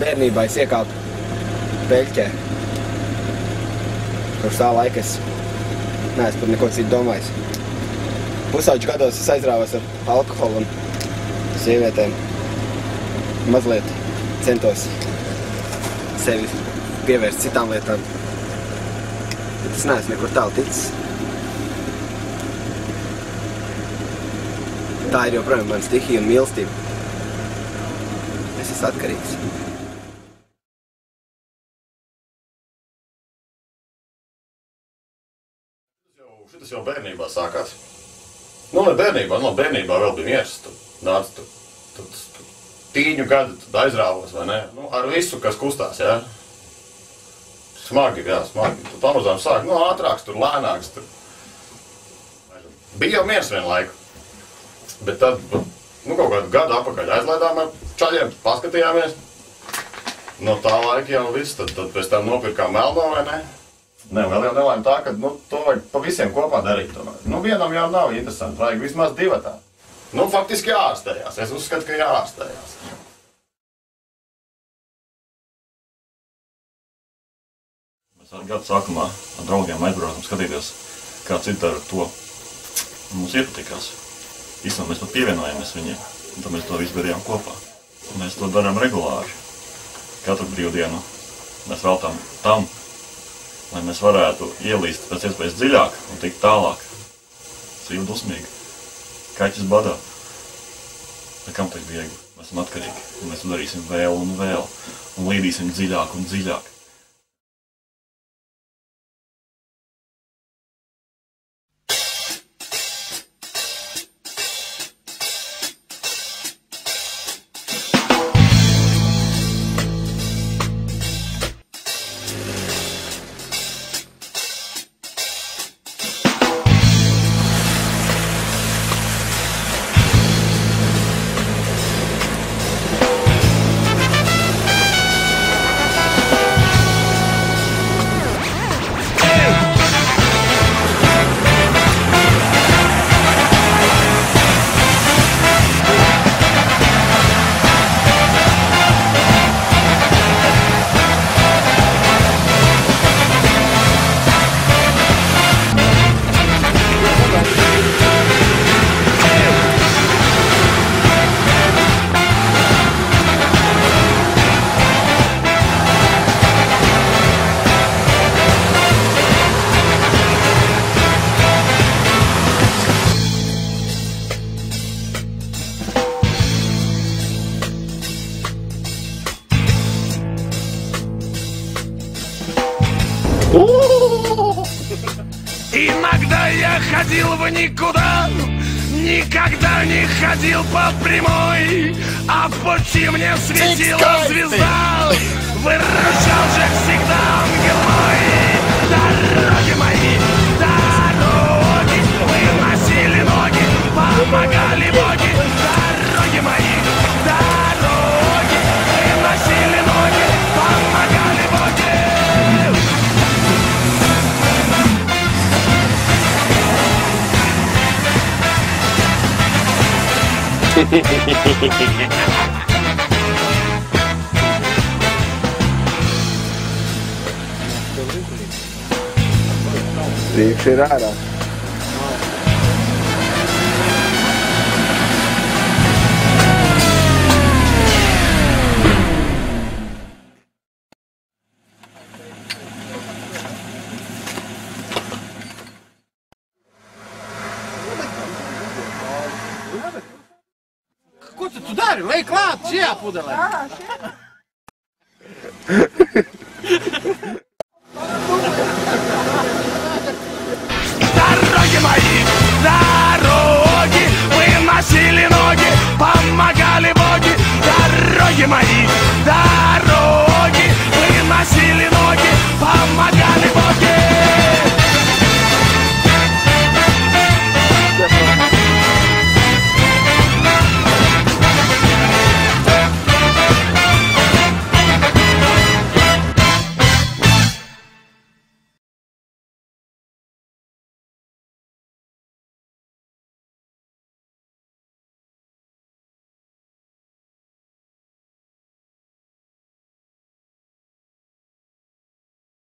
bērnībā es iekāpu peļķē. Kopš tā laika es neesmu par neko citu domājis. Pusauģu gados es aizrāvos ar alkoholu un sievietēm. Mazliet centos sevi pievērst citām lietām. Bet es neesmu nekur tālu ticis. Tā ir joprojām mana stihija un mīlestība. Es esmu atkarīgs. Šitas jau bērnībā sākās. Nu, ne bērnībā, vēl bija miers. Tad nāca tīņu gadi, tad aizrāvos, vai ne? Nu, ar visu, kas kustās, jā. Smagi, jā, smagi. Tad pamazām sāk, nu, ātrāks, tur lēnāks. Tur. Bija jau miers vienu laiku. Bet tad, nu, kaut kādu gadu atpakaļ aizlaidām ar čaļiem, paskatījāmies. No tā laika jau viss, tad pēc tam nopirkām melno, vai ne? Ne, vēl jau nelēma tā, ka, nu, to vajag pa visiem kopā darīt tomēr. Nu, vienam jau nav interesanti, vajag vismaz divatā. Nu, faktiski jāārstējās, es uzskatu, ka jāārstējās. Mēs ar gadu sākumā ar draugiem aizbraucam skatīties, kā citi dara to. Mums iepatikās. Īstenībā mēs pat pievienojāmies viņiem, un tad mēs to visu darījām kopā. Un mēs to darām regulāri. Katru brīvdienu mēs veltām tam, lai mēs varētu ielīst pēc iespējas dziļāk un tikt tālāk. Sīva dusmīgi. Kaķis badā. Bet kam tak viegli? Mēs esam atkarīgi. Un mēs to darīsim vēl un vēl. Un līdīsim dziļāk un dziļāk. Иногда я ходил в никуда, никогда не ходил по прямой, а в пути мне светила звезда, выручал же всегда ангел мой. Дороги мои, дороги, выносили ноги, помогали боги. Дороги мои, дороги, выносили ноги, помогали боги. Priekš ir ārā. Ko tu dari? Lej klāt šajā pudelē! Дороги мои, дороги, выносили ноги, помогали боги. Дороги мои, дороги.